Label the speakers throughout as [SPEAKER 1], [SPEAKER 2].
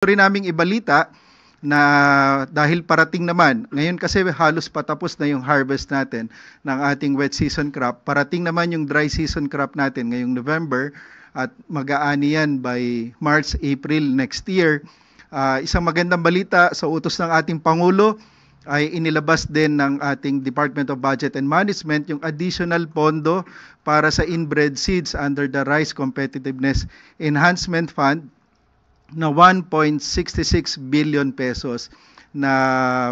[SPEAKER 1] rin naming ibalita na dahil parating naman, ngayon kasi halos patapos na yung harvest natin ng ating wet season crop, parating naman yung dry season crop natin ngayong November at mag-aani yan by March, April next year. Isang magandang balita sa utos ng ating Pangulo ay inilabas din ng ating Department of Budget and Management yung additional pondo para sa inbred seeds under the Rice Competitiveness Enhancement Fund na 1.66 billion pesos na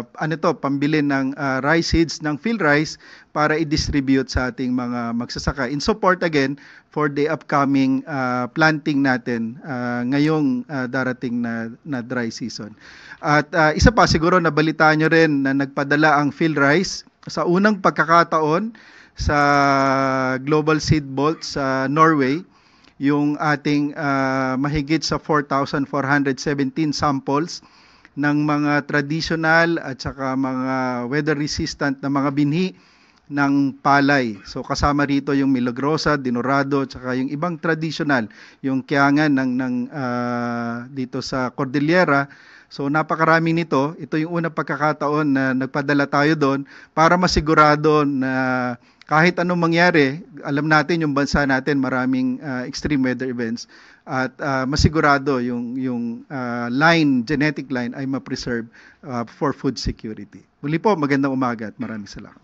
[SPEAKER 1] pambili ng rice seeds ng PhilRice para i-distribute sa ating mga magsasaka in support again for the upcoming planting natin ngayong darating na dry season. At isa pa siguro nabalitaan nyo rin na nagpadala ang PhilRice sa unang pagkakataon sa Global Seed Vault sa Norway yung ating mahigit sa 4,417 samples ng mga traditional at saka mga weather resistant na mga binhi ng palay. So kasama rito yung Milagrosa, Dinorado, at saka yung ibang traditional, yung kiyangan dito sa Cordillera. So napakarami nito. Ito yung unang pagkakataon na nagpadala tayo doon para masigurado na kahit anong mangyari, alam natin yung bansa natin maraming extreme weather events at masigurado yung genetic line ay ma-preserve for food security. Muli po, magandang umaga at maraming salamat.